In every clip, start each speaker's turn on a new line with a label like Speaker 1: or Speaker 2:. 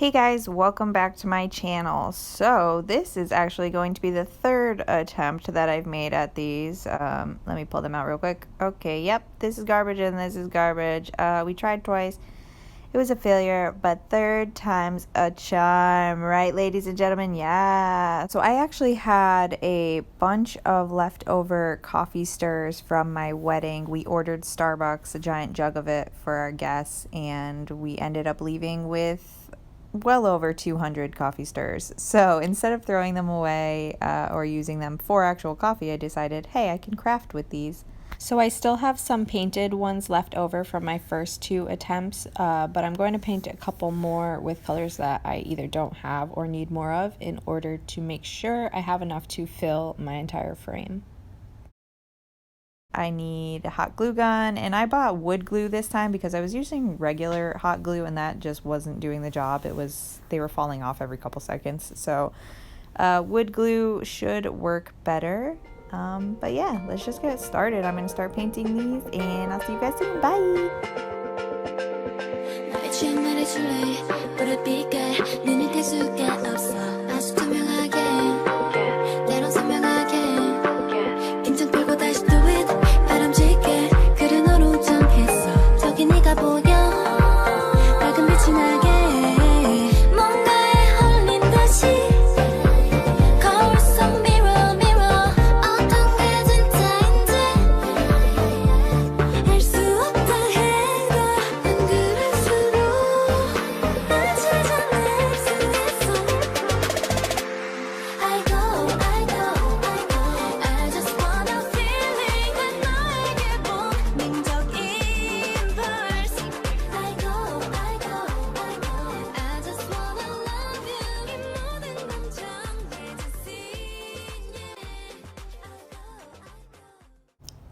Speaker 1: Hey guys, welcome back to my channel. So this is actually going to be the third attempt that I've made at these. Let me pull them out real quick. Okay, yep, this is garbage and this is garbage. We tried twice. It was a failure, but third time's a charm, right, ladies and gentlemen? Yeah. So I actually had a bunch of leftover coffee stirs from my wedding. We ordered Starbucks, a giant jug of it for our guests, and we ended up leaving with well over 200 coffee stirs. So instead of throwing them away or using them for actual coffee, I decided, hey, I can craft with these. So I still have some painted ones left over from my first two attempts, but I'm going to paint a couple more with colors that I either don't have or need more of in order to make sure I have enough to fill my entire frame. I need a hot glue gun, and I bought wood glue this time because I was using regular hot glue and that just wasn't doing the job. They were falling off every couple seconds. So wood glue should work better. But yeah, let's just get started. I'm going to start painting these and I'll see you guys soon. Bye!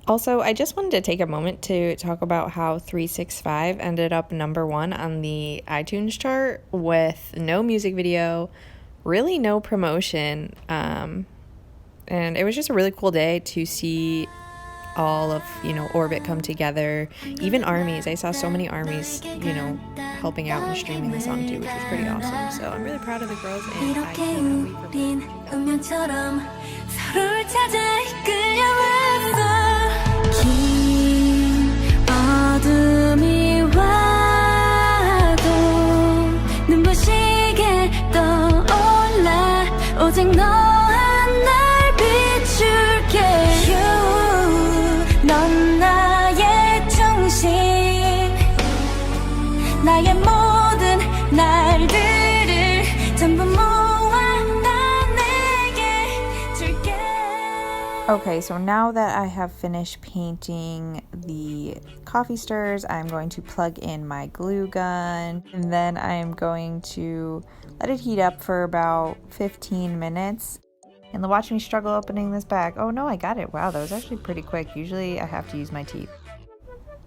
Speaker 1: Also, I just wanted to take a moment to talk about how 365 ended up #1 on the iTunes chart with no music video, really no promotion, and it was just a really cool day to see all of, Orbit come together, even armies. I saw so many armies, helping out and streaming the song too, which was pretty awesome. So I'm really proud of the girls, and I cannot wait for them. 어둠이 와도 눈부시게 떠올라 오직 너와 날 비출게 넌 나의 중심 나의 모든 날들을 전부 모아 다 내게 줄게. Okay, so now that I have finished painting the coffee stirs, I'm going to plug in my glue gun, and then I'm going to let it heat up for about 15 minutes. And watch me struggle opening this bag. Oh no, I got it. Wow, that was actually pretty quick. Usually I have to use my teeth.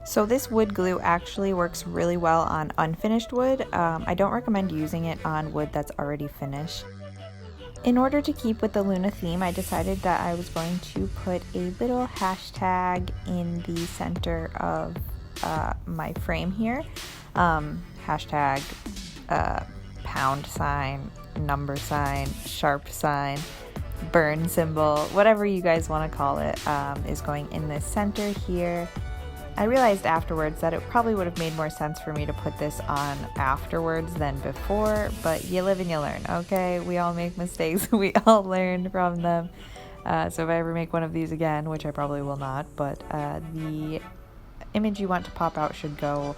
Speaker 1: So this wood glue actually works really well on unfinished wood. I don't recommend using it on wood that's already finished. In order to keep with the Luna theme, I decided that I was going to put a little hashtag in the center of my frame here. Hashtag pound sign, number sign, sharp sign, burn symbol, whatever you guys want to call it, is going in the center here. I realized afterwards that it probably would have made more sense for me to put this on afterwards than before, but you live and you learn, okay? We all make mistakes, we all learn from them. So if I ever make one of these again, which I probably will not, but the image you want to pop out should go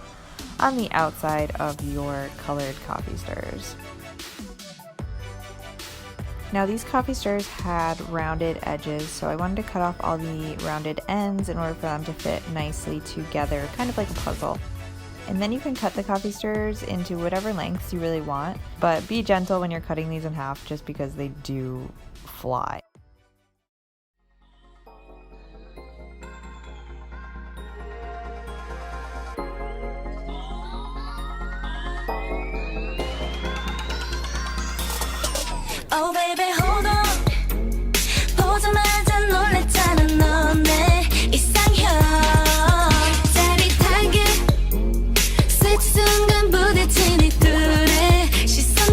Speaker 1: on the outside of your colored coffee stirs. Now these coffee stirs had rounded edges, so I wanted to cut off all the rounded ends in order for them to fit nicely together, kind of like a puzzle. And then you can cut the coffee stirs into whatever lengths you really want, but be gentle when you're cutting these in half just because they do fly.
Speaker 2: Oh baby hold on 보자마자 놀랬잖아 넌 내 이상형 짜릿하게 스치 순간 부딪힌 이 둘의 시선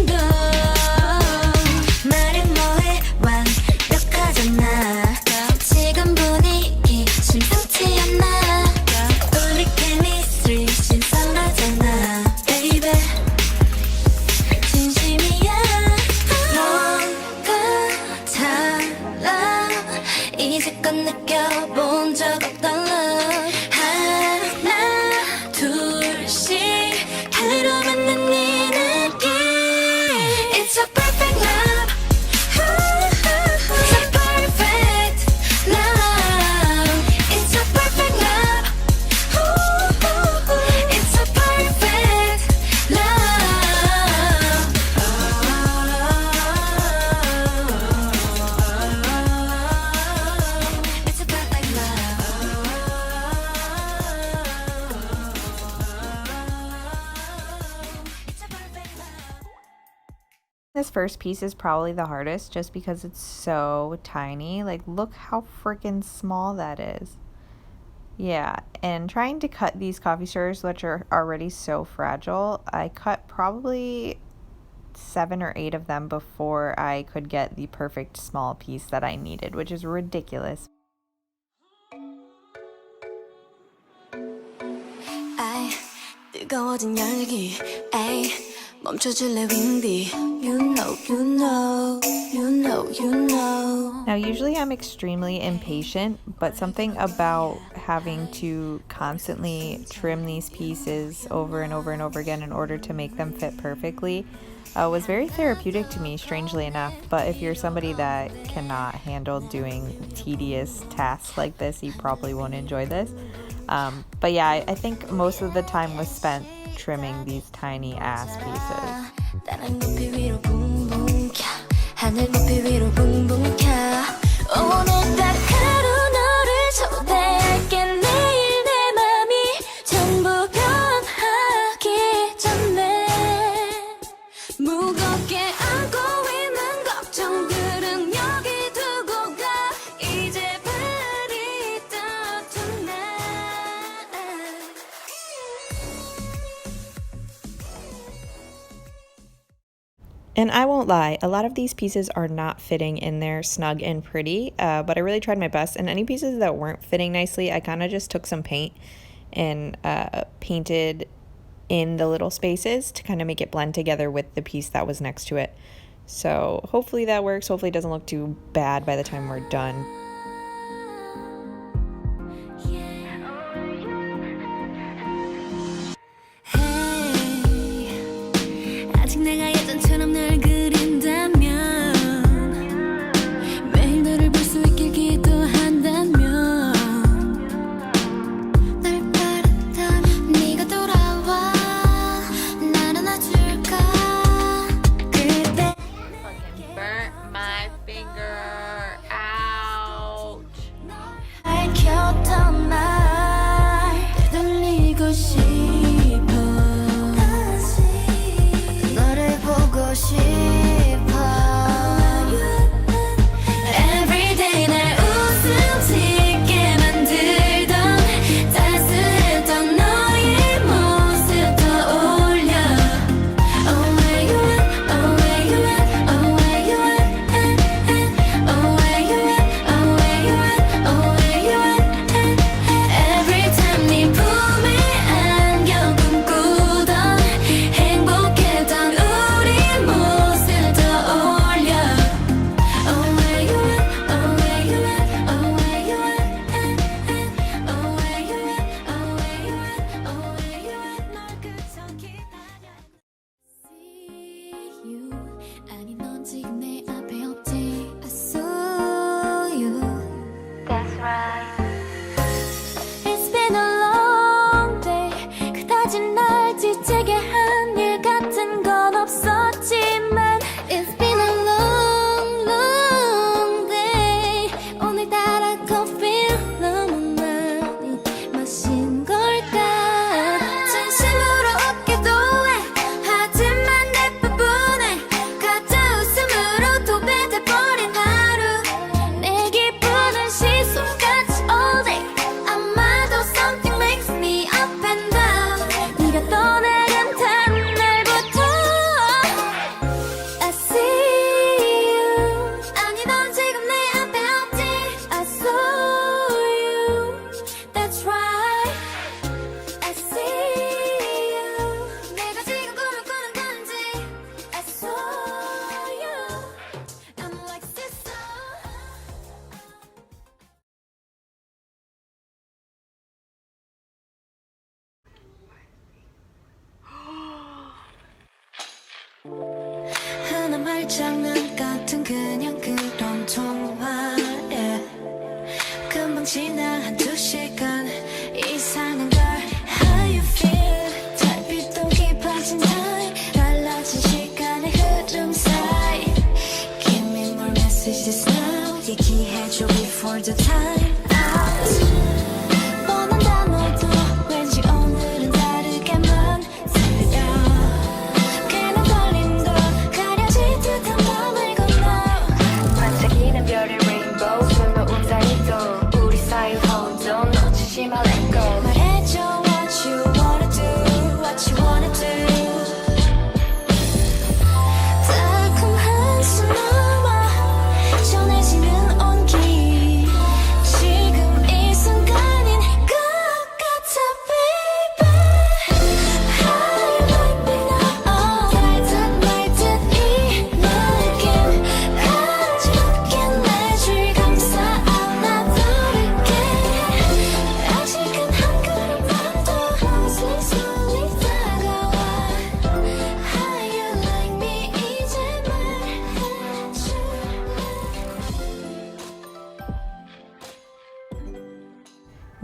Speaker 1: This first piece is probably the hardest just because it's so tiny. Like, look how freaking small that is. Yeah, and trying to cut these coffee stirrers, which are already so fragile, I cut probably 7 or 8 of them before I could get the perfect small piece that I needed, which is ridiculous.
Speaker 2: 뜨거워진 열기 에이 멈춰줄래 윈디 You know, you know, you know, you know.
Speaker 1: Now usually I'm extremely impatient, but something about having to constantly trim these pieces over and over and over again in order to make them fit perfectly was very therapeutic to me, strangely enough. But if you're somebody that cannot handle doing tedious tasks like this, you probably won't enjoy this. But yeah, I think most of the time was spent trimming these tiny ass pieces. And I won't lie, a lot of these pieces are not fitting in there snug and pretty, but I really tried my best. And any pieces that weren't fitting nicely, I kind of just took some paint and painted in the little spaces to kind of make it blend together with the piece that was next to it. So hopefully that works. Hopefully it doesn't look too bad by the time we're done.
Speaker 2: 흔한 말장난 같은 그냥 그런 통화에 금방 지나 한두 시간 이상한 걸 How you feel 달빛도 깊어진 time 달라진 시간의 흐름 사이 Give me more messages now 얘기해줘 before the time out 뻔한 단어도 왠지 오늘은 다르게만 들려 괜한 걸림도 가려지듯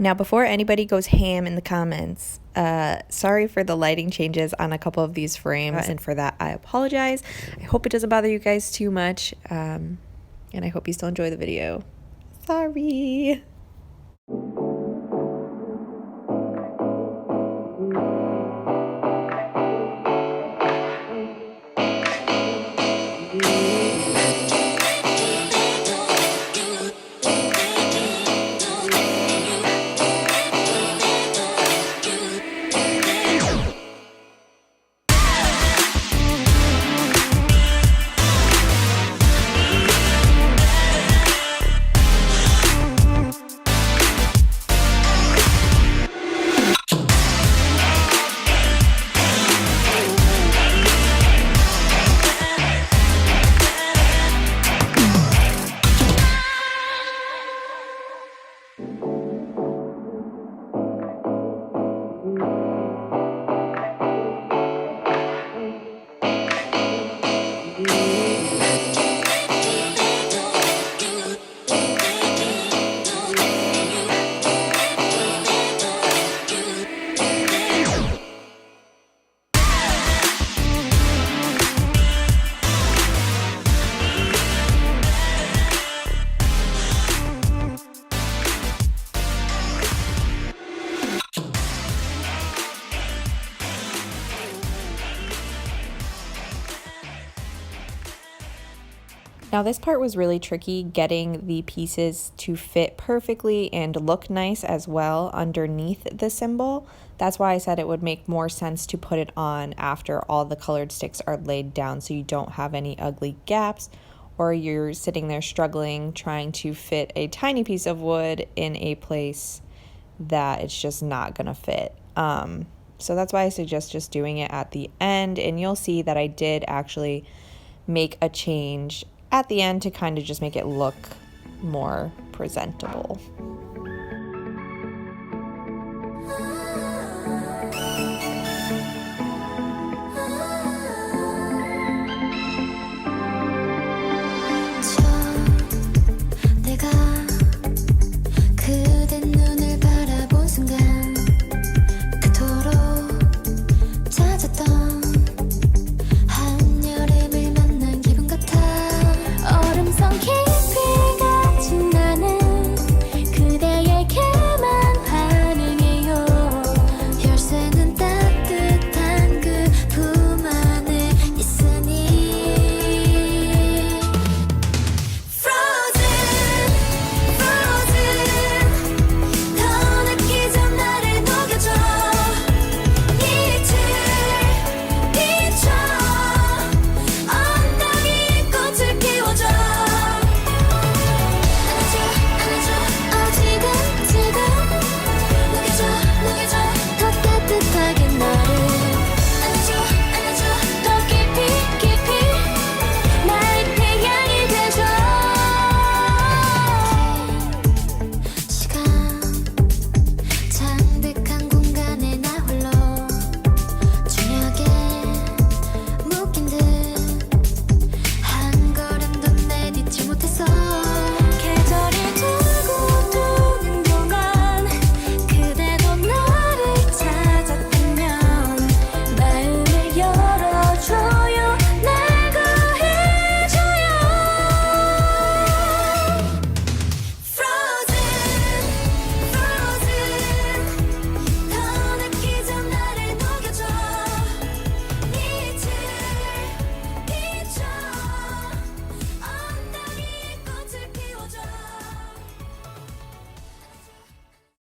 Speaker 1: Now, before anybody goes ham in the comments, sorry for the lighting changes on a couple of these frames, and for that I apologize. I hope it doesn't bother you guys too much, and I hope you still enjoy the video. Sorry. Now this part was really tricky, getting the pieces to fit perfectly and look nice as well underneath the symbol. That's why I said it would make more sense to put it on after all the colored sticks are laid down, so you don't have any ugly gaps, or you're sitting there struggling trying to fit a tiny piece of wood in a place that it's just not gonna fit. So that's why I suggest just doing it at the end, and you'll see that I did actually make a change at the end to kind of just make it look more presentable.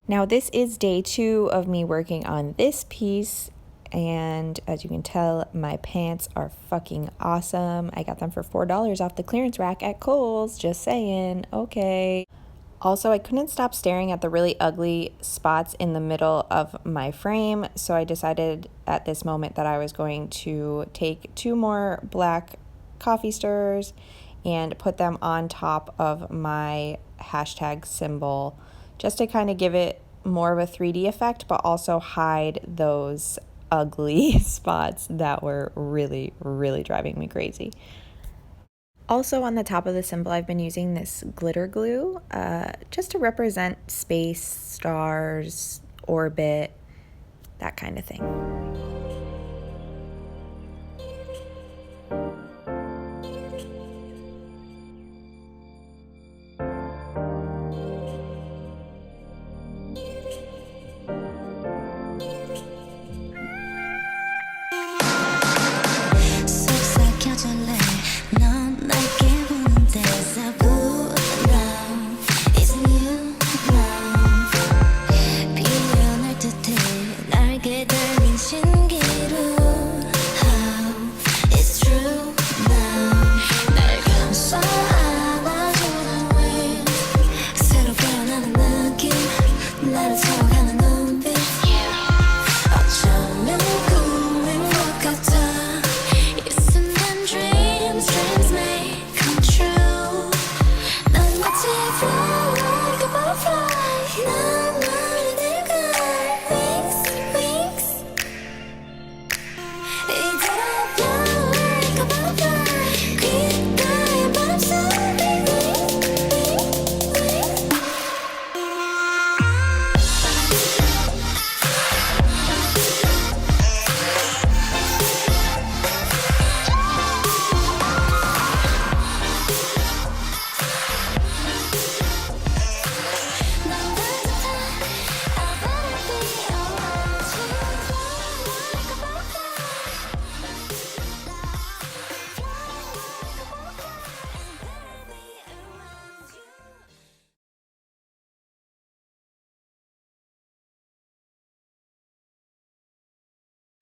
Speaker 1: Now this is day 2 of me working on this piece, and as you can tell, my pants are fucking awesome. I got them for $4 off the clearance rack at Kohl's, just saying, okay. Also, I couldn't stop staring at the really ugly spots in the middle of my frame, so I decided at this moment that I was going to take 2 more black coffee stirrers and put them on top of my hashtag symbol, just to kind of give it more of a 3D effect, but also hide those ugly spots that were really, really driving me crazy. Also on the top of the symbol, I've been using this glitter glue just to represent space, stars, orbit, that kind of thing.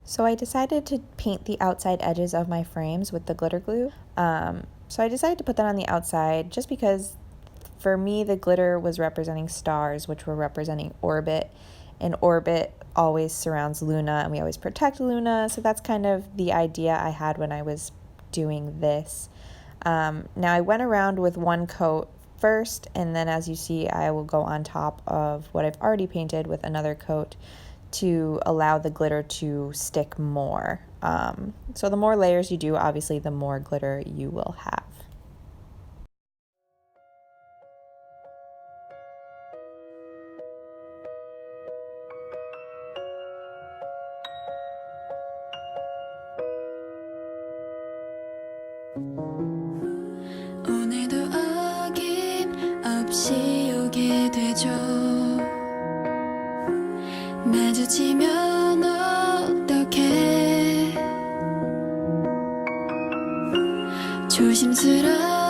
Speaker 1: So I decided to paint the outside edges of my frames with the glitter glue. So I decided to put that on the outside just because for me the glitter was representing stars, which were representing orbit, and orbit always surrounds Luna and we always protect Luna. So that's kind of the idea I had when I was doing this. Now I went around with one coat first, and then as you see I will go on top of what I've already painted with another coat to allow the glitter to stick more. So the more layers you do, obviously the more glitter you will have.
Speaker 2: 오늘도 어김없이 오게 되죠. 마주치면 어떡해. 조심스러워